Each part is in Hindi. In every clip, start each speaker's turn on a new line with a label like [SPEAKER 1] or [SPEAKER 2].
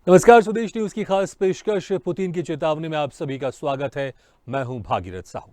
[SPEAKER 1] नमस्कार, स्वदेश न्यूज की खास पेशकश पुतिन की चेतावनी में आप सभी का स्वागत है। मैं हूं भागीरथ साहू।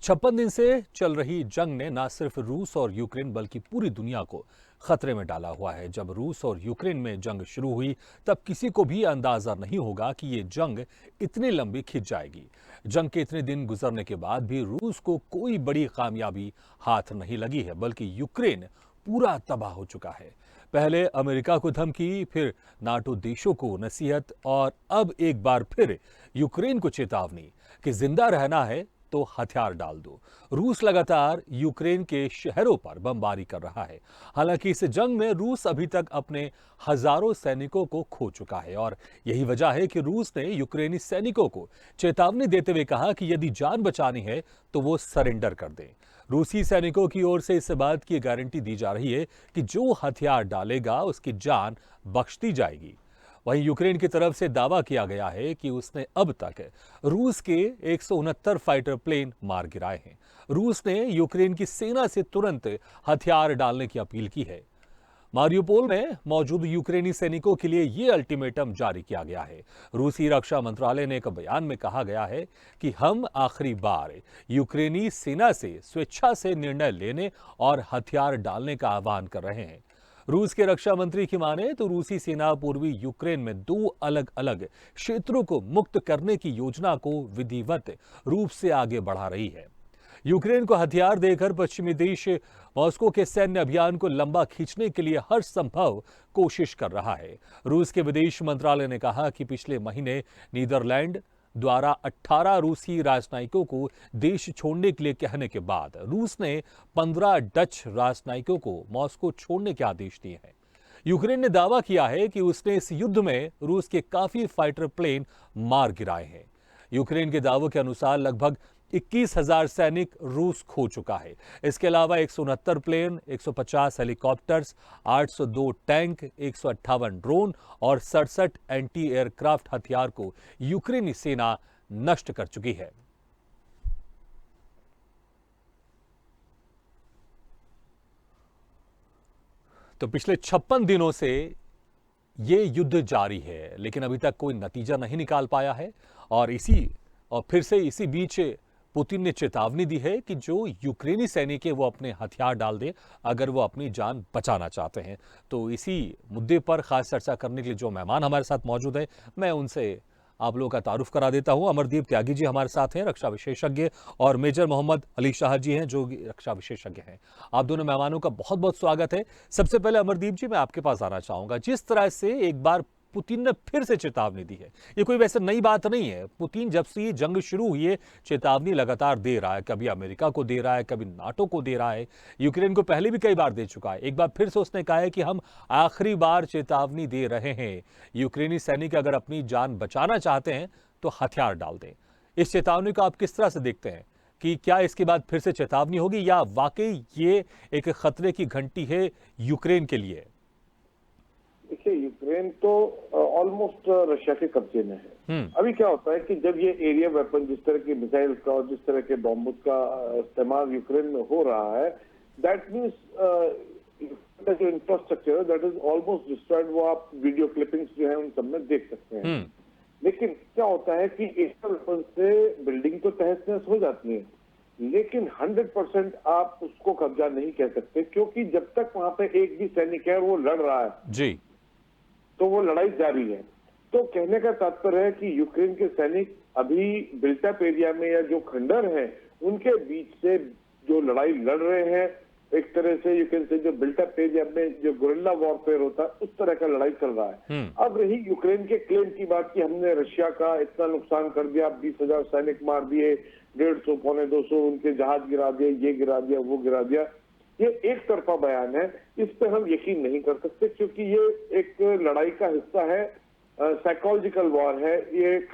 [SPEAKER 1] 56 दिन से चल रही जंग ने न सिर्फ रूस और यूक्रेन बल्कि पूरी दुनिया को खतरे में डाला हुआ है। जब रूस और यूक्रेन में जंग शुरू हुई तब किसी को भी अंदाजा नहीं होगा कि ये जंग इतनी लंबी खिंच जाएगी। जंग के इतने दिन गुजरने के बाद भी रूस को कोई बड़ी कामयाबी हाथ नहीं लगी है, बल्कि यूक्रेन पूरा तबाह हो चुका है। पहले अमेरिका को धमकी, फिर नाटो देशों को नसीहत और अब एक बार फिर यूक्रेन को चेतावनी कि जिंदा रहना है तो हथियार डाल दो। रूस लगातार यूक्रेन के शहरों पर बमबारी कर रहा है। हालांकि इस जंग में रूस अभी तक अपने हजारों सैनिकों को खो चुका है और यही वजह है कि रूस ने यूक्रेनी सैनिकों को चेतावनी देते हुए कहा कि यदि जान बचानी है तो वो सरेंडर कर दें। रूसी सैनिकों की ओर से इस बात की गारंटी दी जा रही है कि जो हथियार डालेगा उसकी जान बख्श दी जाएगी। वहीं यूक्रेन की तरफ से दावा किया गया है कि उसने अब तक रूस के 169 फाइटर प्लेन मार गिराए हैं। रूस ने यूक्रेन की सेना से तुरंत हथियार डालने की अपील की है। मारियोपोल में मौजूद यूक्रेनी सैनिकों के लिए यह अल्टीमेटम जारी किया गया है। रूसी रक्षा मंत्रालय ने एक बयान में कहा गया है कि हम आखिरी बार यूक्रेनी सेना से स्वेच्छा से निर्णय लेने और हथियार डालने का आह्वान कर रहे हैं। रूस के रक्षा मंत्री की माने तो रूसी सेना पूर्वी यूक्रेन में 2 अलग अलग क्षेत्रों को मुक्त करने की योजना को विधिवत रूप से आगे बढ़ा रही है। यूक्रेन को हथियार देकर पश्चिमी देश मॉस्को के सैन्य अभियान को लंबा खींचने के लिए हर संभव कोशिश कर रहा है। रूस के विदेश मंत्रालय ने कहा कि पिछले महीने नीदरलैंड द्वारा 18 रूसी राजनयिकों को देश छोड़ने के लिए कहने के बाद रूस ने 15 डच राजनयिकों को मॉस्को छोड़ने के आदेश दिए हैं। यूक्रेन ने दावा किया है कि उसने इस युद्ध में रूस के काफी फाइटर प्लेन मार गिराए हैं। यूक्रेन के दावों के अनुसार लगभग 21,000 सैनिक रूस खो चुका है। इसके अलावा 169 प्लेन, 150 हेलीकॉप्टर्स, 802 टैंक, 158 ड्रोन और 67 एंटी एयरक्राफ्ट हथियार को यूक्रेनी सेना नष्ट कर चुकी है। तो पिछले 56 दिनों से ये युद्ध जारी है, लेकिन अभी तक कोई नतीजा नहीं निकाल पाया है और फिर से इसी बीच पुतिन ने चेतावनी दी है कि जो यूक्रेनी सैनिक है वो अपने हथियार डाल दें अगर वो अपनी जान बचाना चाहते हैं। तो इसी मुद्दे पर खास चर्चा करने के लिए जो मेहमान हमारे साथ मौजूद है, मैं उनसे आप लोगों का तारुफ करा देता हूं। अमरदीप त्यागी जी हमारे साथ हैं, रक्षा विशेषज्ञ, और मेजर मोहम्मद अली शाह जी हैं जो रक्षा विशेषज्ञ हैं। आप दोनों मेहमानों का बहुत बहुत स्वागत है। सबसे पहले अमरदीप जी, मैं आपके पास आना चाहूंगा। जिस तरह से एक बार पुतिन ने फिर से चेतावनी दी है, ये कोई वैसे नई बात नहीं है। पुतिन जब से ये जंग शुरू हुई है चेतावनी लगातार दे रहा है, कभी अमेरिका को दे रहा है, कभी नाटो को दे रहा है, यूक्रेन को पहले भी कई बार दे चुका है। एक बार फिर से उसने कहा है कि हम आखिरी बार चेतावनी दे रहे हैं, यूक्रेनी सैनिक अगर अपनी जान बचाना चाहते हैं तो हथियार डाल दें। इस चेतावनी को आप किस तरह से देखते हैं कि क्या इसके बाद फिर से चेतावनी होगी या वाकई ये एक खतरे की घंटी है यूक्रेन के लिए?
[SPEAKER 2] देखिए, यूक्रेन तो ऑलमोस्ट रशिया के कब्जे में है। अभी क्या होता है कि जब ये एरिया वेपन, जिस तरह की मिसाइल का और जिस तरह के बॉम्ब का इस्तेमाल यूक्रेन में हो रहा है, दैट मीन्स जो इंफ्रास्ट्रक्चर है दैट इज ऑलमोस्ट डिस्ट्रॉयड। वो आप वीडियो क्लिपिंग्स जो है उन सब में देख सकते हैं। लेकिन क्या होता है कि एयर वेपन से बिल्डिंग तो तहस नहस हो जाती है, लेकिन 100% आप उसको कब्जा नहीं कह सकते, क्योंकि जब तक वहां पे एक भी सैनिक है वो लड़ रहा है
[SPEAKER 1] जी,
[SPEAKER 2] तो वो लड़ाई जारी है। तो कहने का तात्पर्य है कि यूक्रेन के सैनिक अभी बिल्टअप एरिया में या जो खंडर हैं उनके बीच से जो लड़ाई लड़ रहे हैं, एक तरह से यूक्रेन से जो बिल्टअप एरिया में जो गुरिल्ला वॉरफेयर होता है उस तरह का लड़ाई चल रहा है। अब रही यूक्रेन के क्लेम की बात कि हमने रशिया का इतना नुकसान कर दिया, 20,000 सैनिक मार दिए, 150 पौने 200 उनके जहाज गिरा दिए, ये गिरा दिया, वो गिरा दिया, ये एक तरफा बयान है। इस पर हम यकीन नहीं कर सकते, क्योंकि ये एक लड़ाई का हिस्सा है, साइकोलॉजिकल वॉर है, ये एक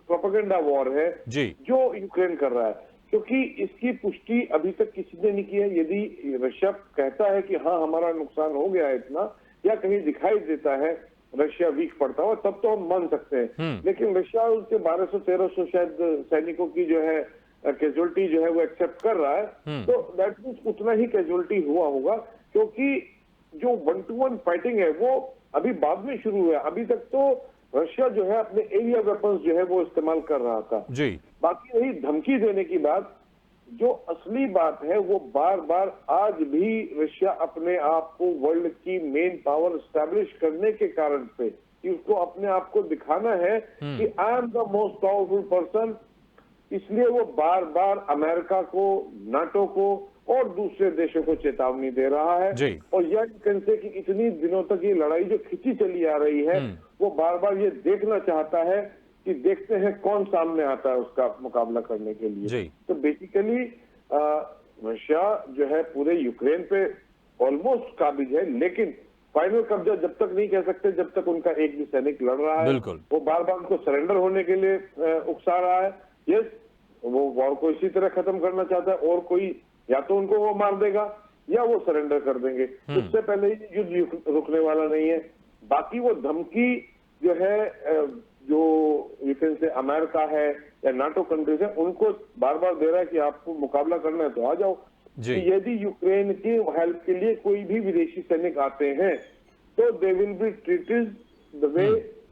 [SPEAKER 2] प्रोपेगेंडा वॉर है जो यूक्रेन कर रहा है, क्योंकि इसकी पुष्टि अभी तक किसी ने नहीं की है। यदि रशिया कहता है कि हाँ हमारा नुकसान हो गया है इतना, या कहीं दिखाई देता है रशिया वीक पड़ता हुआ, तब तो हम मान सकते हैं। लेकिन रशिया उसके 1200-1300 शायद सैनिकों की जो है कैजुअलिटी जो है वो एक्सेप्ट कर रहा है, तो दैट मीन्स उतना ही कैजुअलिटी हुआ होगा, क्योंकि जो 1-to-1 फाइटिंग है वो अभी बाद में शुरू हुआ है। अभी तक तो रशिया जो है अपने एरिया वेपन्स जो है वो इस्तेमाल कर रहा था।
[SPEAKER 1] जी।
[SPEAKER 2] बाकी रही धमकी देने की बात, जो असली बात है वो बार बार आज भी रशिया अपने आप को वर्ल्ड की मेन पावर स्टैब्लिश करने के कारण से, कि उसको अपने आप को दिखाना है कि I am the most powerful person, इसलिए वो बार बार अमेरिका को, नाटो को और दूसरे देशों को चेतावनी दे रहा है।
[SPEAKER 1] जी।
[SPEAKER 2] और यह कहते कि इतनी दिनों तक ये लड़ाई जो खिंची चली आ रही है, वो बार बार ये देखना चाहता है कि देखते हैं कौन सामने आता है उसका मुकाबला करने के लिए।
[SPEAKER 1] जी।
[SPEAKER 2] तो बेसिकली रशिया जो है पूरे यूक्रेन पे ऑलमोस्ट काबिज है, लेकिन फाइनल कब्जा जब तक नहीं कह सकते जब तक उनका एक भी सैनिक लड़ रहा है।
[SPEAKER 1] बिल्कुल।
[SPEAKER 2] वो बार बार उनको सरेंडर होने के लिए उकसा रहा है। यस, वो वॉर को इसी तरह खत्म करना चाहता है, और कोई या तो उनको वो मार देगा या वो सरेंडर कर देंगे। उससे पहले ही युद्ध रुकने वाला नहीं है। बाकी वो धमकी जो है, जो यूक्रेन से अमेरिका है या नाटो कंट्रीज है, उनको बार बार दे रहा है कि आपको मुकाबला करना है तो आ जाओ।
[SPEAKER 1] जी।
[SPEAKER 2] कि यदि यूक्रेन की हेल्प के लिए कोई भी विदेशी सैनिक आते हैं तो they will be treated the way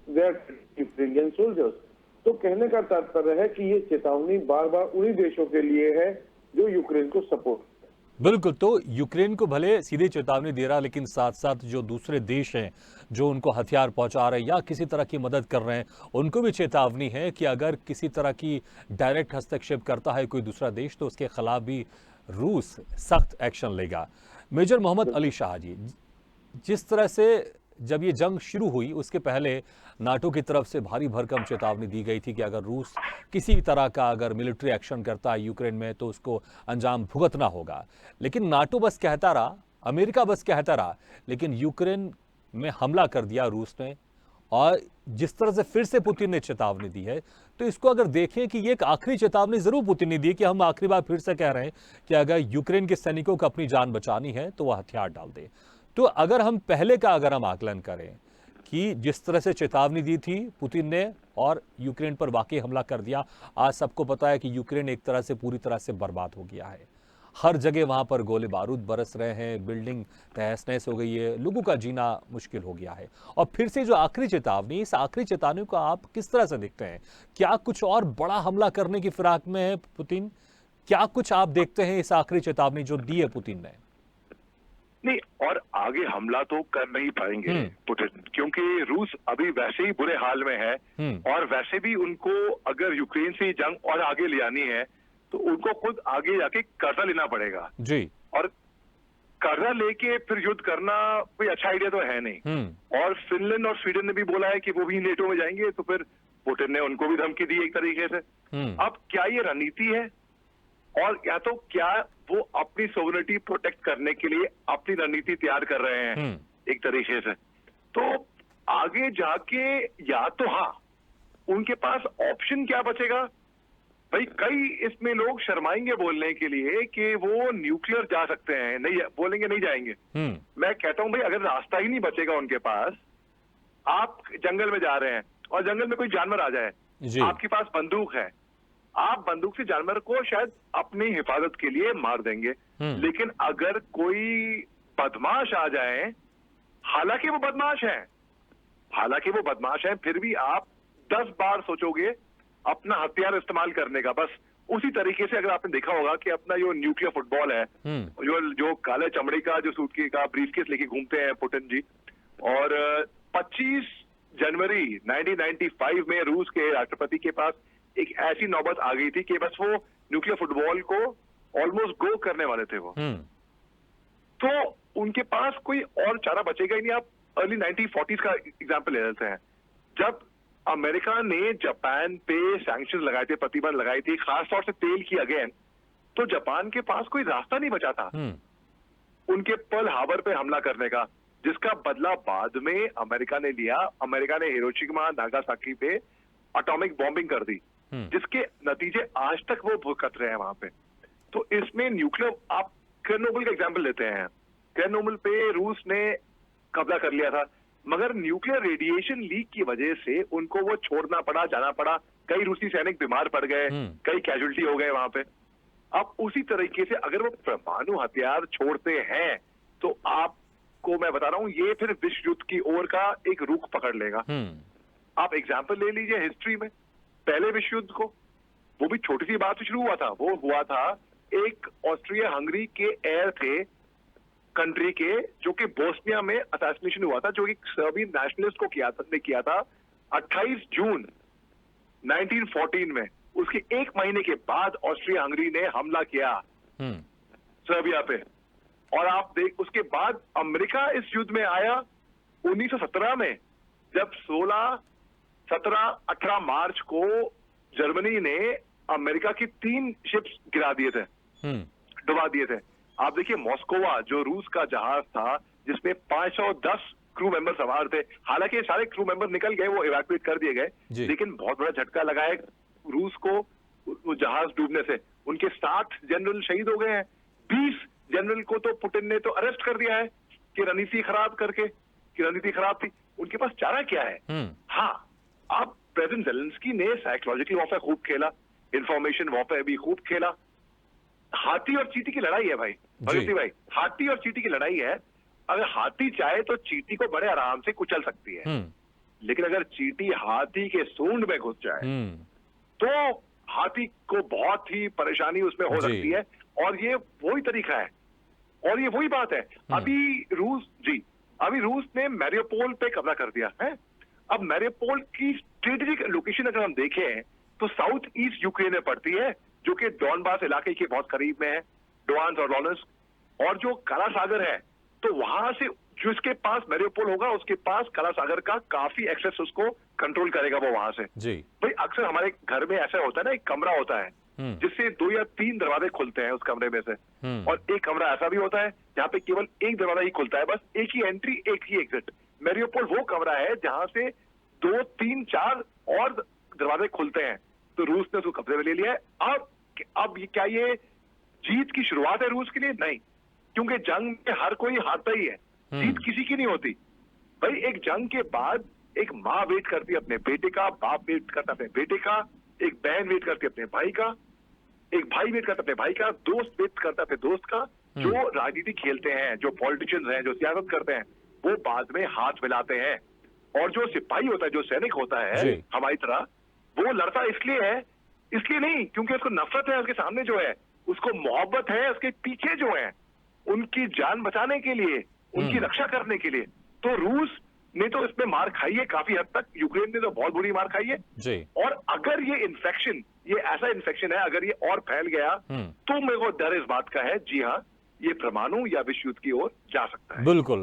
[SPEAKER 2] they are Ukrainian soldiers. तो कहने का तात्पर्य है कि ये चेतावनी बार बार उन्हीं देशों के लिए है जो यूक्रेन को सपोर्ट।
[SPEAKER 1] बिल्कुल, तो यूक्रेन को भले सीधी चेतावनी दे रहा, लेकिन साथ साथ जो दूसरे देश हैं जो उनको हथियार पहुंचा रहे हैं या किसी तरह की मदद कर रहे हैं, उनको भी चेतावनी है कि अगर किसी तरह की डायरेक्ट हस्तक्षेप करता है कोई दूसरा देश तो उसके खिलाफ भी रूस सख्त एक्शन लेगा। मेजर मोहम्मद अली शाह जी, जिस तरह से जब ये जंग शुरू हुई उसके पहले नाटो की तरफ से भारी भरकम चेतावनी दी गई थी कि अगर रूस किसी तरह का अगर मिलिट्री एक्शन करता है यूक्रेन में तो उसको अंजाम भुगतना होगा, लेकिन नाटो बस कहता रहा, अमेरिका बस कहता रहा, लेकिन यूक्रेन में हमला कर दिया रूस ने। और जिस तरह से फिर से पुतिन ने चेतावनी दी है, तो इसको अगर देखें कि ये एक आखिरी चेतावनी जरूर पुतिन ने दी कि हम आखिरी बार फिर से कह रहे हैं कि अगर यूक्रेन के सैनिकों को अपनी जान बचानी है तो वह हथियार डाल दे। तो अगर हम पहले का अगर हम आकलन करें कि जिस तरह से चेतावनी दी थी पुतिन ने और यूक्रेन पर वाकई हमला कर दिया, आज सबको पता है कि यूक्रेन एक तरह से पूरी तरह से बर्बाद हो गया है। हर जगह वहां पर गोले बारूद बरस रहे हैं, बिल्डिंग तहस नहस हो गई है, लोगों का जीना मुश्किल हो गया है। और फिर से जो आखिरी चेतावनी, इस आखिरी चेतावनी को आप किस तरह से देखते हैं? क्या कुछ और बड़ा हमला करने की फिराक में है पुतिन? क्या कुछ आप देखते हैं इस आखिरी चेतावनी जो दी है पुतिन ने?
[SPEAKER 3] नहीं, और आगे हमला तो कर नहीं पाएंगे पुतिन, क्योंकि रूस अभी वैसे ही बुरे हाल में है, और वैसे भी उनको अगर यूक्रेन से जंग और आगे ले जानी है तो उनको खुद आगे जाके कर्जा लेना पड़ेगा
[SPEAKER 1] जी।
[SPEAKER 3] और कर्जा लेके फिर युद्ध करना कोई अच्छा आइडिया तो है नहीं। और फिनलैंड और स्वीडन ने भी बोला है कि वो भी नेटो में जाएंगे, तो फिर पुतिन ने उनको भी धमकी दी एक तरीके से। अब क्या ये रणनीति है, और या तो क्या वो अपनी सोवरेनिटी प्रोटेक्ट करने के लिए अपनी रणनीति तैयार कर रहे हैं एक तरीके से? तो आगे जाके या तो हाँ, उनके पास ऑप्शन क्या बचेगा भाई? कई इसमें लोग शर्माएंगे बोलने के लिए कि वो न्यूक्लियर जा सकते हैं, नहीं बोलेंगे, नहीं जाएंगे। मैं कहता हूं भाई, अगर रास्ता ही नहीं बचेगा उनके पास, आप जंगल में जा रहे हैं और जंगल में कोई जानवर आ जाए, आपके पास बंदूक है, आप बंदूक से जानवर को शायद अपनी हिफाजत के लिए मार देंगे। लेकिन अगर कोई बदमाश आ जाए, हालांकि वो बदमाश है, फिर भी आप 10 बार सोचोगे अपना हथियार इस्तेमाल करने का। बस उसी तरीके से अगर आपने देखा होगा कि अपना जो न्यूक्लियर फुटबॉल है, जो काले चमड़े का जो सूटकेस का ब्रीफकेस लेके घूमते हैं पुतिन जी, और 25 जनवरी 1995 में रूस के राष्ट्रपति के पास एक ऐसी नौबत आ गई थी कि बस वो न्यूक्लियर फुटबॉल को ऑलमोस्ट गो करने वाले थे वो। तो उनके पास कोई और चारा बचेगा ही नहीं। आप अर्ली 1940s का एग्जाम्पल ले लेते हैं, जब अमेरिका ने जापान पे सैंक्शन लगाए थे, प्रतिबंध लगाई थी, खासतौर से तेल की अगेन, तो जापान के पास कोई रास्ता नहीं बचा था उनके पर्ल हार्बर पे हमला करने का, जिसका बदला बाद में अमेरिका ने लिया। अमेरिका ने हिरोशिमा नागासाकी पे एटॉमिक बॉम्बिंग कर दी, जिसके नतीजे आज तक वो भुगत रहे हैं वहां पे। तो इसमें न्यूक्लियर, आप चेरनोबिल का एग्जाम्पल लेते हैं, चेरनोबिल पे रूस ने कब्जा कर लिया था, मगर न्यूक्लियर रेडिएशन लीक की वजह से उनको वो छोड़ना पड़ा, जाना पड़ा। कई रूसी सैनिक बीमार पड़ गए, कई कैजुअल्टी हो गए वहां पे। अब उसी तरीके से अगर वो परमाणु हथियार छोड़ते हैं तो आपको मैं बता रहा हूं, ये फिर विश्व युद्ध की ओर का एक रुख पकड़ लेगा। आप एग्जाम्पल ले लीजिए हिस्ट्री में, पहले विश्व युद्ध को, वो भी छोटी सी बात से शुरू हुआ था। वो हुआ था, एक ऑस्ट्रिया हंगरी के एयर थे कंट्री के, जो कि बोस्निया में असैसिनेशन हुआ था, जो एक सर्बियन नेशनलिस्ट को किया था 28 जून 1914 में। उसके एक महीने के बाद ऑस्ट्रिया हंगरी ने हमला किया सर्बिया पे। और आप देख, उसके बाद अमेरिका इस युद्ध में आया 1917 में, जब 16, 17, 18 मार्च को जर्मनी ने अमेरिका की 3 शिप्स गिरा दिए थे, डुबा दिए थे। आप देखिए मॉस्कोवा, जो रूस का जहाज था जिसमें 510 क्रू मेंबर सवार थे, हालांकि सारे क्रू मेंबर निकल गए, वो इवैक्यूएट कर दिए गए, लेकिन बहुत बड़ा झटका लगा है रूस को वो जहाज डूबने से। उनके 60 जनरल शहीद हो गए हैं, 20 जनरल को तो पुतिन ने तो अरेस्ट कर दिया है कि रणनीति खराब करके, कि रणनीति खराब थी। उनके पास चारा क्या है? हाँ, अब प्रेसिडेंट जेलेंस्की ने साइकोलॉजिकल वॉरफेयर खूब खेला, इंफॉर्मेशन वॉरफेयर भी खूब खेला। हाथी और चींटी की लड़ाई है भाई, भगत भाई, हाथी और चींटी की लड़ाई है। अगर हाथी चाहे तो चींटी को बड़े आराम से कुचल सकती है, लेकिन अगर चींटी हाथी के सूंड में घुस जाए तो हाथी को बहुत ही परेशानी उसमें हो सकती है। और ये वही तरीका है, और ये वही बात है। अभी रूस ने मैरियोपोल पे कब्जा कर दिया है। अब मैरियोपोल की स्ट्रेटेजिक लोकेशन अगर हम देखें तो साउथ ईस्ट यूक्रेन में पड़ती है, जो कि डॉनबास इलाके के बहुत करीब में है, डोआन्स और डोनेट्स्क। और जो काला सागर है, तो वहां से जो इसके पास मैरियोपोल होगा, उसके पास काला सागर का काफी एक्सेस उसको कंट्रोल करेगा वो वहां से। भाई अक्सर हमारे घर में ऐसा होता है ना, एक कमरा होता है जिससे 2 या 3 दरवाजे खुलते हैं उस कमरे में से, और एक कमरा ऐसा भी होता है जहाँ पे केवल एक दरवाजा ही खुलता है, बस एक ही एंट्री एक ही एग्जिट। मैरियोपोल वो कमरा है जहां से 2, 3, 4 और दरवाजे खुलते हैं। तो रूस ने उसको कब्जे में ले लिया है। अब क्या ये जीत की शुरुआत है रूस के लिए? नहीं, क्योंकि जंग में हर कोई हारता ही है, जीत किसी की नहीं होती। भाई एक जंग के बाद एक माँ वेट करती है अपने बेटे का, बाप वेट करता है अपने बेटे का, एक बहन वेट करती है अपने भाई का, एक भाई वेट करता है अपने भाई का, दोस्त वेट करता है अपने दोस्त का। जो राजनीति खेलते हैं, जो पॉलिटिशियंस हैं, जो सियासत करते हैं, वो बाद में हाथ मिलाते हैं। और जो सिपाही होता है, जो सैनिक होता है हमारी तरह, वो लड़ता इसलिए नहीं क्योंकि उसको नफरत है उसके सामने जो है, उसको मोहब्बत है उसके पीछे जो है, उनकी जान बचाने के लिए, उनकी रक्षा करने के लिए। तो रूस ने तो इसमें मार खाई है काफी हद तक, यूक्रेन ने तो बहुत बुरी मार खाई है। और अगर ये इन्फेक्शन, ये ऐसा इन्फेक्शन है, अगर ये और फैल गया तो मेरे को डर इस बात का है, जी हाँ, ये परमाणु या विश्व युद्ध की ओर जा सकता है।
[SPEAKER 1] बिल्कुल।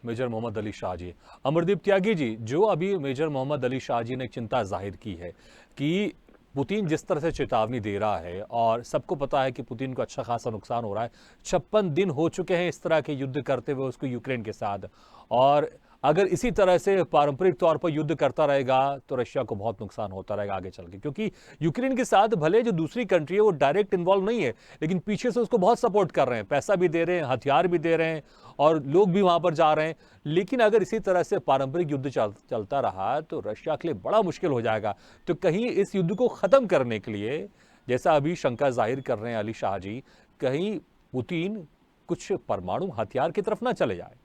[SPEAKER 1] मेजर मोहम्मद अली शाह जी, अमरदीप त्यागी जी, जो अभी मेजर मोहम्मद अली शाह जी ने चिंता जाहिर की है कि पुतिन जिस तरह से चेतावनी दे रहा है, और सबको पता है कि पुतिन को अच्छा खासा नुकसान हो रहा है, 56 दिन हो चुके हैं इस तरह के युद्ध करते हुए उसको यूक्रेन के साथ, और अगर इसी तरह से पारंपरिक तौर पर युद्ध करता रहेगा तो रशिया को बहुत नुकसान होता रहेगा आगे चल के, क्योंकि यूक्रेन के साथ भले जो दूसरी कंट्री है वो डायरेक्ट इन्वॉल्व नहीं है, लेकिन पीछे से उसको बहुत सपोर्ट कर रहे हैं, पैसा भी दे रहे हैं, हथियार भी दे रहे हैं, और लोग भी वहां पर जा रहे हैं। लेकिन अगर इसी तरह से पारंपरिक युद्ध चलता रहा तो रशिया के लिए बड़ा मुश्किल हो जाएगा। तो कहीं इस युद्ध को खत्म करने के लिए, जैसा अभी शंका जाहिर कर रहे हैं अली शाह जी, कहीं पुतिन कुछ परमाणु हथियार की तरफ ना चले जाए,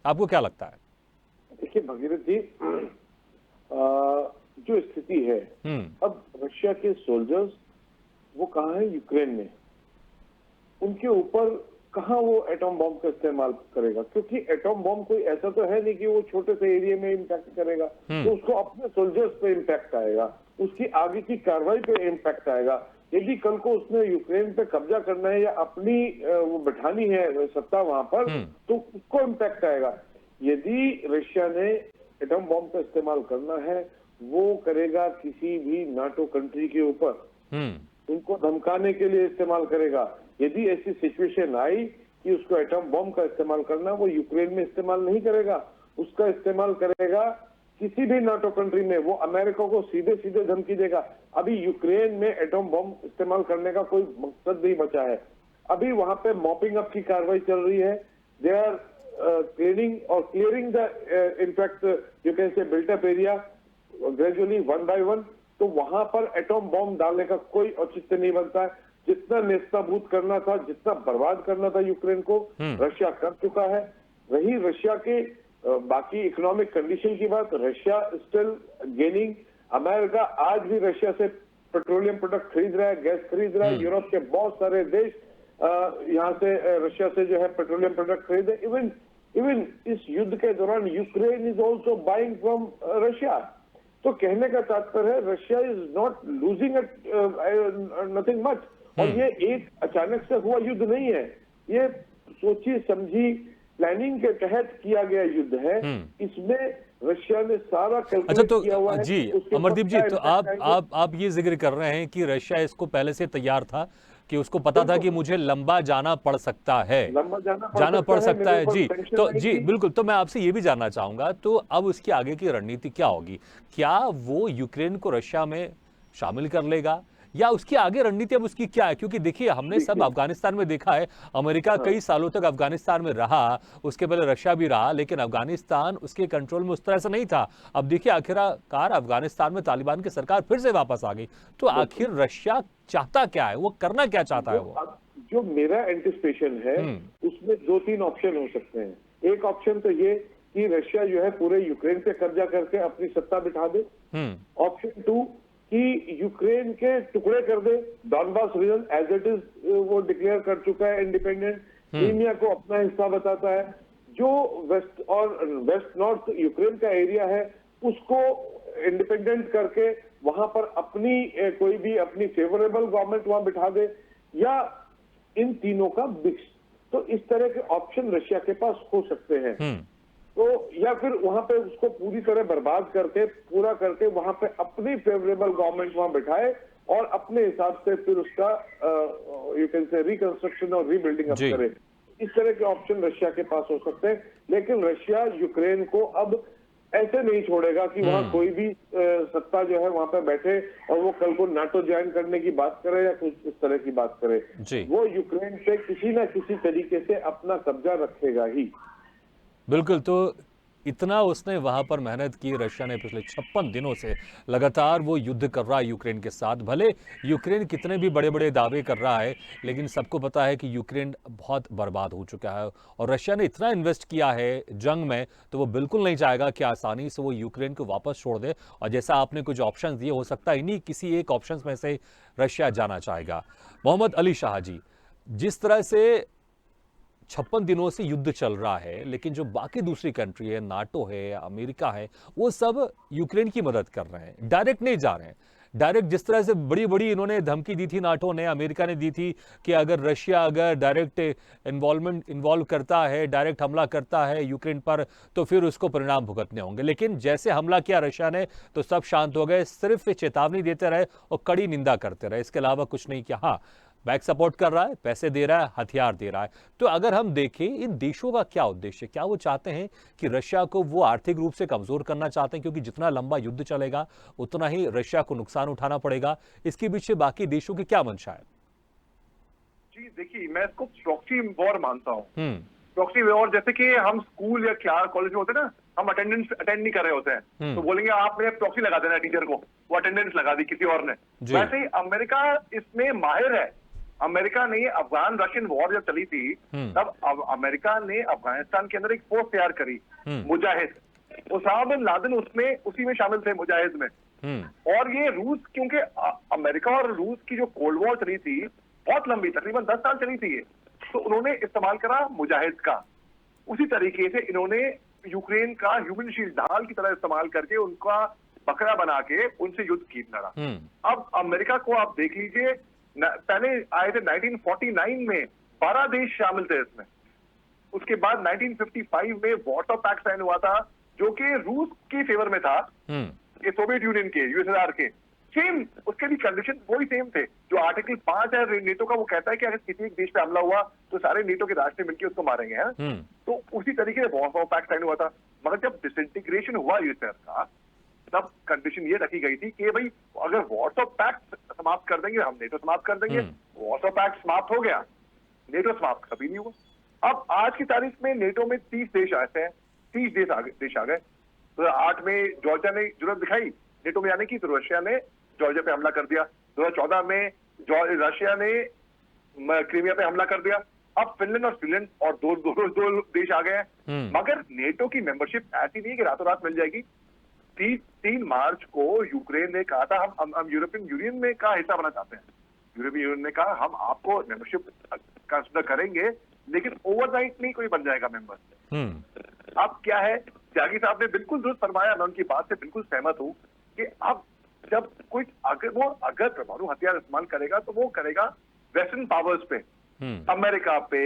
[SPEAKER 1] आपको क्या लगता है?
[SPEAKER 2] देखिए भगीरथ जी, जो स्थिति है, अब रशिया के सोल्जर्स वो कहाँ है? यूक्रेन में। उनके ऊपर कहाँ वो एटॉम बॉम्ब का इस्तेमाल करेगा? क्योंकि एटॉम बॉम्ब कोई ऐसा तो है नहीं कि वो छोटे से एरिया में इम्पैक्ट करेगा, तो उसको अपने सोल्जर्स पे इम्पैक्ट आएगा, उसकी आगे की कार्रवाई पे इम्पैक्ट आएगा। यदि कल को उसने यूक्रेन पे कब्जा करना है या अपनी वो बैठानी है सत्ता वहां पर, तो उसको इम्पैक्ट आएगा। यदि रशिया ने एटॉम बॉम्ब का इस्तेमाल करना है, वो करेगा किसी भी नाटो कंट्री के ऊपर, उनको धमकाने के लिए इस्तेमाल करेगा। यदि ऐसी सिचुएशन आई कि उसको एटॉम बॉम्ब का इस्तेमाल करना, वो यूक्रेन में इस्तेमाल नहीं करेगा, उसका इस्तेमाल करेगा किसी भी नाटो कंट्री में। वो अमेरिका को सीधे सीधे धमकी देगा। अभी यूक्रेन में एटॉम बॉम्ब इस्तेमाल करने का कोई मकसद नहीं बचा है। अभी वहां पे मॉपिंग अप की कार्रवाई चल रही है। They are clearing the in fact you can say built up area gradually one by one. तो वहां पर एटॉम बॉम्ब डालने का कोई औचित्य नहीं बनता है। जितना नेस्तनाबूद करना था, जितना बर्बाद करना था यूक्रेन को, रशिया कर चुका है। रही रशिया के बाकी इकोनॉमिक कंडीशन की बात, रशिया स्टिल गेनिंग। अमेरिका आज भी रशिया से पेट्रोलियम प्रोडक्ट खरीद रहा है, गैस खरीद रहा है। यूरोप के बहुत सारे देश यहाँ से रशिया से जो है पेट्रोलियम प्रोडक्ट खरीदे। इवन इस युद्ध के दौरान Ukraine is also buying from Russia. तो कहने का तात्पर्य है Russia is not losing nothing much. और ये एक अचानक से हुआ युद्ध नहीं है, ये सोची समझी प्लानिंग के तहत किया गया युद्ध है। इसमें रशिया ने सारा
[SPEAKER 1] अच्छा,
[SPEAKER 2] कैलकुलेट
[SPEAKER 1] तो
[SPEAKER 2] किया हुआ है।
[SPEAKER 1] जी अमरदीप जी, तो आप ये जिक्र कर रहे हैं कि रशिया इसको पहले से तैयार था, कि उसको पता था कि मुझे लंबा जाना पड़ सकता है,
[SPEAKER 2] लंबा
[SPEAKER 1] जाना पड़ सकता है। जी, तो जी
[SPEAKER 2] जी
[SPEAKER 1] बिल्कुल, तो मैं आपसे ये भी जानना चाहूंगा, तो अब उसकी आगे की रणनीति क्या होगी? क्या वो यूक्रेन को रशिया में शामिल कर लेगा, या उसकी आगे रणनीति अब उसकी क्या है? क्योंकि देखिए, हमने सब अफगानिस्तान में देखा है, अमेरिका कई सालों तक अफगानिस्तान में रहा, उसके पहले रशिया भी रहा, लेकिन अफगानिस्तान उसके कंट्रोल में उस तरह से नहीं था। अब देखिए, आखिरकार अफगानिस्तान में तालिबान की सरकार फिर से वापस आ गई। तो आखिर रशिया चाहता क्या है, वो करना क्या चाहता है? वो
[SPEAKER 2] जो मेरा एंटिसिपेशन है उसमें 2-3 ऑप्शन हो सकते हैं। एक ऑप्शन तो ये कि रशिया जो है पूरे यूक्रेन पे कब्जा करके अपनी सत्ता बिठा दे। ऑप्शन 2 कि यूक्रेन के टुकड़े कर दे, Donbas region as it is वो डिक्लेयर कर चुका है इंडिपेंडेंट, क्रीमिया को अपना हिस्सा बताता है। जो वेस्ट और वेस्ट नॉर्थ यूक्रेन का एरिया है उसको इंडिपेंडेंट करके वहां पर अपनी कोई भी अपनी फेवरेबल गवर्नमेंट वहां बिठा दे, या इन तीनों का मिक्स। तो इस तरह के ऑप्शन रशिया के पास हो सकते हैं। तो या फिर वहां पे उसको पूरी तरह बर्बाद करके पूरा करके वहां पे अपनी फेवरेबल गवर्नमेंट वहां बिठाए और अपने हिसाब से फिर उसका यू कैन से रिकंस्ट्रक्शन और रीबिल्डिंग अप करे। इस तरह के ऑप्शन रशिया के पास हो सकते हैं, लेकिन रशिया यूक्रेन को अब ऐसे नहीं छोड़ेगा कि वहां कोई भी सत्ता जो है वहां पे बैठे और वो कल को नाटो ज्वाइन करने की बात करे या कुछ इस तरह की बात करे। वो यूक्रेन पे किसी ना किसी तरीके से अपना कब्जा रखेगा ही।
[SPEAKER 1] बिल्कुल, तो इतना उसने वहां पर मेहनत की, रशिया ने पिछले 56 दिनों से लगातार वो युद्ध कर रहा है यूक्रेन के साथ। भले यूक्रेन कितने भी बड़े बड़े दावे कर रहा है, लेकिन सबको पता है कि यूक्रेन बहुत बर्बाद हो चुका है, और रशिया ने इतना इन्वेस्ट किया है जंग में, तो वो बिल्कुल नहीं चाहेगा कि आसानी से वो यूक्रेन को वापस छोड़ दे। और जैसा आपने कुछ ऑप्शन दिए, हो सकता है इन्हीं किसी एक ऑप्शन में से रशिया जाना चाहेगा। मोहम्मद अली शाह जी, जिस तरह से 56 दिनों से युद्ध चल रहा है, लेकिन जो बाकी दूसरी कंट्री है, नाटो है, अमेरिका है, वो सब यूक्रेन की मदद कर रहे हैं, डायरेक्ट नहीं जा रहे हैं। डायरेक्ट जिस तरह से बड़ी बड़ी इन्होंने धमकी दी थी, नाटो ने, अमेरिका ने दी थी कि अगर रशिया अगर डायरेक्ट इन्वॉल्व करता है, डायरेक्ट हमला करता है यूक्रेन पर, तो फिर उसको परिणाम भुगतने होंगे। लेकिन जैसे हमला किया रशिया ने, तो सब शांत हो गए, सिर्फ चेतावनी देते रहे और कड़ी निंदा करते रहे, इसके अलावा कुछ नहीं किया। हाँ, बैक सपोर्ट कर रहा है, पैसे दे रहा है, हथियार दे रहा है। तो अगर हम देखें, इन देशों का क्या उद्देश्य है? क्या वो चाहते हैं कि रशिया को वो आर्थिक रूप से कमजोर करना चाहते हैं, क्योंकि जितना लंबा युद्ध चलेगा उतना ही रशिया को नुकसान उठाना पड़ेगा? इसके पीछे बाकी देशों की क्या मंशा है?
[SPEAKER 3] जी देखिए, मैं इसको प्रॉक्सी वॉर मानता हूँ। प्रॉक्सी वॉर जैसे कि हम स्कूल या क्लास कॉलेज में होते हैं ना, हम अटेंड नहीं कर रहे होते हैं, तो बोलेंगे आपने प्रॉक्सी लगा देना टीचर को, वो अटेंडेंस लगा दी किसी और ने। वैसे ही अमेरिका इसमें माहिर है। अमेरिका ने अफगान रशियन वॉर जब चली थी, तब अमेरिका ने अफगानिस्तान के अंदर एक फोर्स तैयार करी, मुजाहिद। ओसामा बिन लादेन उसमें उसी में शामिल थे, मुजाहिद में। और ये रूस, क्योंकि अमेरिका और रूस की जो कोल्ड वॉर चली थी बहुत लंबी, तकरीबन 10 साल चली थी ये, तो उन्होंने इस्तेमाल करा मुजाहिद का। उसी तरीके से इन्होंने यूक्रेन का ह्यूमन शील्ड ढाल की तरह इस्तेमाल करके उनका बकरा बना के उनसे युद्ध कीट लड़ा। अब अमेरिका को आप देख लीजिए, पहले आए थे 1949 में 12 देश शामिल थे इसमें। उसके बाद 1955 में वार्सो पैक्ट साइन हुआ था, जो कि रूस के फेवर में था, ये सोवियत यूनियन के, यूएसएसआर के। सेम उसके भी कंडीशन वही सेम थे। जो आर्टिकल 5 है नेटो का, वो कहता है कि अगर किसी एक देश पे हमला हुआ तो सारे नेटो के राष्ट्र मिलकर उसको मारेंगे, है? तो उसी तरीके से वार्सो पैक्ट साइन हुआ था। मगर जब डिसइंटीग्रेशन हुआ यूएसएसआर का, तब कंडीशन ये रखी गई थी कि भाई अगर वार्सो पैक्ट समाप्त कर देंगे, हम नेटो समाप्त कर देंगे। वार्सो पैक्ट समाप्त हो गया, नेटो समाप्त कभी नहीं हुआ। अब आज की तारीख में नेटो में 30 देश आते हैं, 30 देश आ गए। 2008 में जॉर्जिया ने जरूरत दिखाई नेटो में आने की, तो रशिया ने जॉर्जिया पे हमला कर दिया। 2014 में रशिया ने क्रीमिया पे हमला कर दिया। अब फिनलैंड और स्वीडन और दो देश आ गए हैं। मगर नेटो की मेंबरशिप ऐसी नहीं है कि रातों रात मिल जाएगी। 3 मार्च को यूक्रेन ने कहा था हम यूरोपियन यूनियन में का हिस्सा बनना चाहते हैं। यूरोपियन यूनियन ने कहा हम आपको मेंबरशिप कंसिडर करेंगे, लेकिन ओवरनाइट नहीं कोई बन जाएगा मेंबर। अब क्या है, त्यागी साहब ने बिल्कुल दुरुस्त फरमाया, मैं उनकी बात से बिल्कुल सहमत हूं कि अब जब कोई अगर परमाणु हथियार इस्तेमाल करेगा तो वो करेगा वेस्टर्न पावर्स पे, अमेरिका पे,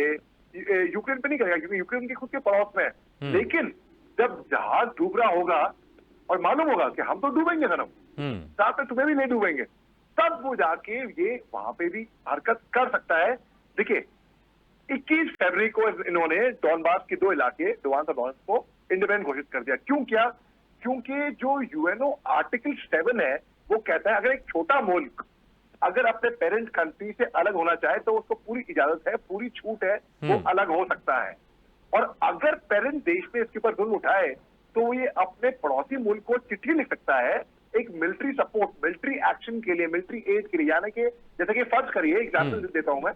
[SPEAKER 3] यूक्रेन पे नहीं करेगा क्योंकि यूक्रेन के खुद के पड़ोस में है। लेकिन जब जहाज डूब रहा होगा और मालूम होगा कि हम तो डूबेंगे सनम, साथ में तुम्हें भी नहीं डूबेंगे, तब वो जाके ये वहां पे भी हरकत कर सकता है। देखिए 21 फरवरी को इन्होंने डॉनबास के 2 इलाके डोंबास और डोनेट्स्क को इंडिपेंडेंट घोषित कर दिया। क्यों किया? क्योंकि जो यूएनओ आर्टिकल 7 है वो कहता है अगर एक छोटा मुल्क अगर अपने पेरेंट कंट्री से अलग होना चाहे तो उसको पूरी इजाजत है, पूरी छूट है, वो अलग हो सकता है। और अगर पेरेंट देश में इसके ऊपर जुल्म उठाए तो ये अपने पड़ोसी मुल्क को चिट्ठी लिख सकता है एक मिलिट्री सपोर्ट, मिलिट्री एक्शन के लिए, मिलिट्री एड के लिए। यानी कि जैसे कि फर्ज करिए, एग्जाम्पल देता हूं मैं,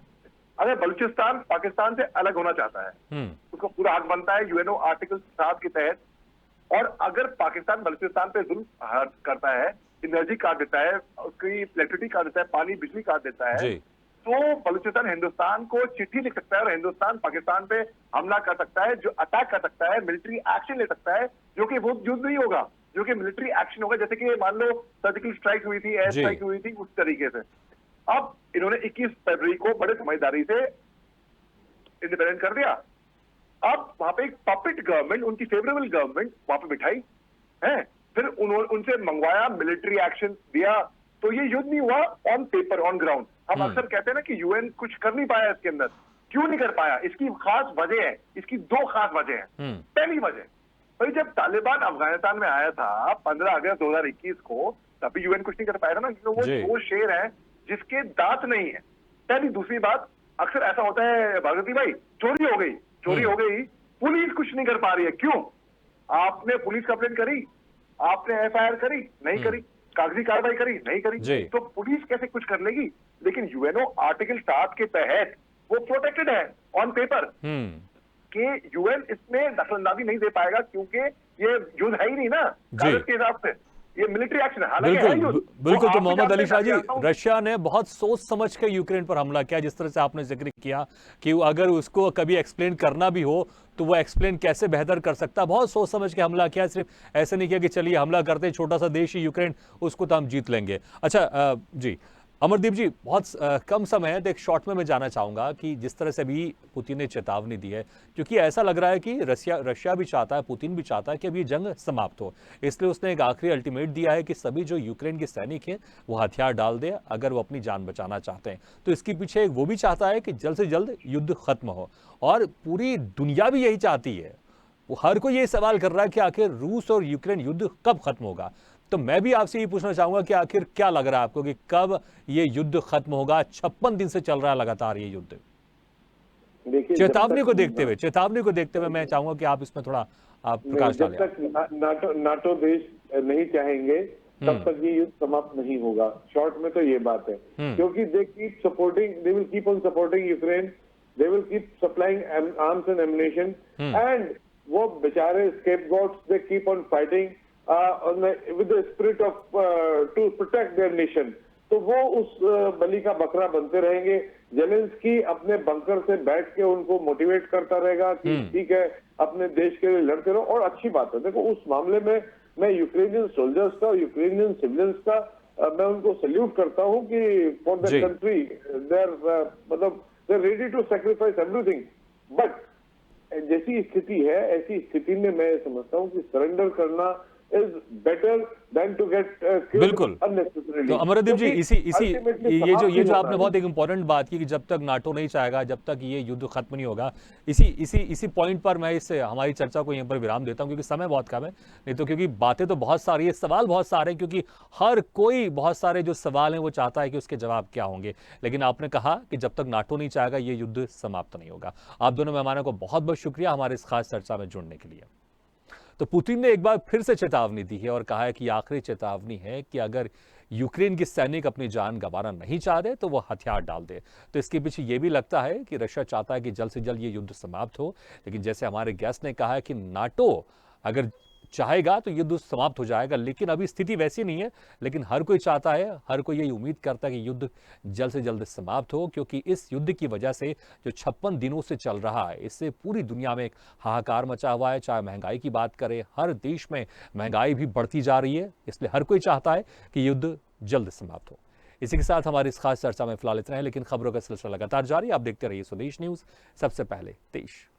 [SPEAKER 3] अगर बलूचिस्तान पाकिस्तान से अलग होना चाहता है, उसको पूरा हक बनता है यूएनओ आर्टिकल 7 के तहत। और अगर पाकिस्तान बलूचिस्तान पे जुल्म करता है, एनर्जी काट देता है, उसकी इलेक्ट्रिसिटी काट देता है, पानी बिजली काट देता है, तो बलूचिस्तान हिंदुस्तान को चिट्ठी लिख सकता है और हिंदुस्तान पाकिस्तान पे हमला कर सकता है, जो अटैक कर सकता है, मिलिट्री एक्शन ले सकता है, जो कि वो युद्ध नहीं होगा, जो कि मिलिट्री एक्शन होगा। जैसे कि मान लो सर्जिकल स्ट्राइक हुई थी, एयर स्ट्राइक हुई थी, उस तरीके से। अब इन्होंने 21 फरवरी को बड़े समझदारी से इंडिपेंडेंट कर दिया। अब वहां पे एक पपेट गवर्नमेंट, उनकी फेवरेबल गवर्नमेंट वहां पे बिठाई है, फिर उन्होंने उनसे मंगवाया, मिलिट्री एक्शन दिया, तो ये युद्ध नहीं हुआ ऑन पेपर, ऑन ग्राउंड। हम अक्सर कहते हैं ना कि यूएन कुछ कर नहीं पाया इसके अंदर। क्यों नहीं कर पाया? इसकी खास वजह है, इसकी 2 खास वजह है। पहली वजह, भाई जब तालिबान अफगानिस्तान में आया था 15 अगस्त 2021 को, तभी यूएन कुछ नहीं कर पाया था ना, क्योंकि वो शेर है जिसके दांत नहीं है। पहली। दूसरी बात, अक्सर ऐसा होता है भागवती भाई, चोरी हो गई, पुलिस कुछ नहीं कर पा रही है। क्यों? आपने पुलिस कंप्लेंट करी, आपने एफआईआर करी, नहीं करी, कागजी कार्रवाई करी, नहीं करी, तो पुलिस कैसे कुछ कर लेगी? लेकिन यूएनओ आर्टिकल 7 के तहत वो प्रोटेक्टेड है ऑन पेपर कि यूएन इसमें दखलंदाजी नहीं दे पाएगा, क्योंकि ये युद्ध है ही नहीं ना कागज के हिसाब से, ये मिलिट्री एक्शन है।
[SPEAKER 1] बिल्कुल। तो मोहम्मद अली शाह जी, रशिया ने बहुत सोच समझ के यूक्रेन पर हमला किया, जिस तरह से आपने जिक्र किया कि अगर उसको कभी एक्सप्लेन करना भी हो तो वो एक्सप्लेन कैसे बेहतर कर सकता, बहुत सोच समझ के हमला किया। सिर्फ ऐसे नहीं किया कि चलिए हमला करते, छोटा सा देश ही यूक्रेन, उसको तो हम जीत लेंगे। अच्छा जी अमरदीप जी, बहुत कम समय है, तो एक शॉर्ट में मैं जानना चाहूंगा कि जिस तरह से अभी पुतिन ने चेतावनी दी है, क्योंकि ऐसा लग रहा है कि रशिया भी चाहता है, पुतिन भी चाहता है कि अभी ये जंग समाप्त हो, इसलिए उसने एक आखिरी अल्टीमेट दिया है कि सभी जो यूक्रेन के सैनिक हैं वो हथियार डाल दे अगर वो अपनी जान बचाना चाहते हैं। तो इसके पीछे वो भी चाहता है कि जल्द से जल्द युद्ध खत्म हो, और पूरी दुनिया भी यही चाहती है। वो हर कोई ये सवाल कर रहा है कि आखिर रूस और यूक्रेन युद्ध कब खत्म होगा। तो मैं भी आपसे ये पूछना चाहूंगा कि आखिर क्या लग रहा है आपको कि कब ये युद्ध खत्म होगा? 56 दिन से चल रहा है लगातार ये युद्ध। चेतावनी को देखते हुए मैं चाहूंगा कि आप इसमें थोड़ा आप प्रकाश डालें।
[SPEAKER 2] जब तक नाटो देश नहीं चाहेंगे तब तक ये युद्ध समाप्त नहीं होगा। शॉर्ट में तो ये बात है, क्योंकि they will keep on supporting Ukraine, they will keep supplying arms and ammunition, and वो बेचारे scapegoats, they keep on fighting with the spirit of to protect their nation। तो वो उस बलि का बकरा बनते रहेंगे। जेलेंस्की अपने बंकर से बैठ के उनको मोटिवेट करता रहेगा कि ठीक है, अपने देश के लिए लड़ते रहो। और अच्छी बात है, देखो उस मामले में मैं यूक्रेनियन सोल्जर्स का, यूक्रेनियन सिविलियंस का मैं उनको सल्यूट करता हूँ कि for the country they are ready to sacrifice everything. But जैसी स्थिति है, ऐसी स्थिति में मैं समझता हूँ कि सरेंडर करना is better than to get
[SPEAKER 1] बिल्कुल। तो अमरदीप जी, ये जो आपने बहुत एक इंपॉर्टेंट बात की कि जब तक नाटो नहीं चाहेगा, जब तक ये युद्ध खत्म नहीं होगा, इसी पॉइंट पर मैं इस हमारी चर्चा को यहीं पर विराम देता हूं, क्योंकि समय बहुत कम है। नहीं तो क्योंकि बातें तो बहुत सारी है, सवाल बहुत सारे हैं, क्योंकि हर कोई बहुत सारे जो सवाल हैं वो चाहता है कि उसके जवाब क्या होंगे। लेकिन आपने कहा कि जब तक नाटो नहीं चाहेगा ये युद्ध समाप्त नहीं होगा। आप दोनों मेहमानों को बहुत बहुत शुक्रिया हमारे इस खास चर्चा में जुड़ने के लिए। तो पुतिन ने एक बार फिर से चेतावनी दी है और कहा है कि आखिरी चेतावनी है कि अगर यूक्रेन के सैनिक अपनी जान गंवाना नहीं चाहते तो वो हथियार डाल दे। तो इसके पीछे ये भी लगता है कि रशिया चाहता है कि जल्द से जल्द ये युद्ध समाप्त हो, लेकिन जैसे हमारे गेस्ट ने कहा है कि नाटो अगर चाहेगा तो युद्ध समाप्त हो जाएगा, लेकिन अभी स्थिति वैसी नहीं है। लेकिन हर कोई चाहता है, हर कोई यही उम्मीद करता है कि युद्ध जल्द से जल्द समाप्त हो, क्योंकि इस युद्ध की वजह से जो 56 दिनों से चल रहा है, इससे पूरी दुनिया में एक हाहाकार मचा हुआ है। चाहे महंगाई की बात करें, हर देश में महंगाई भी बढ़ती जा रही है, इसलिए हर कोई चाहता है कि युद्ध जल्द समाप्त हो। इसी के साथ हमारी इस खास चर्चा में फिलहाल इतना है, लेकिन खबरों का सिलसिला लगातार जारी। आप देखते रहिए स्वदेश न्यूज, सबसे पहले देश।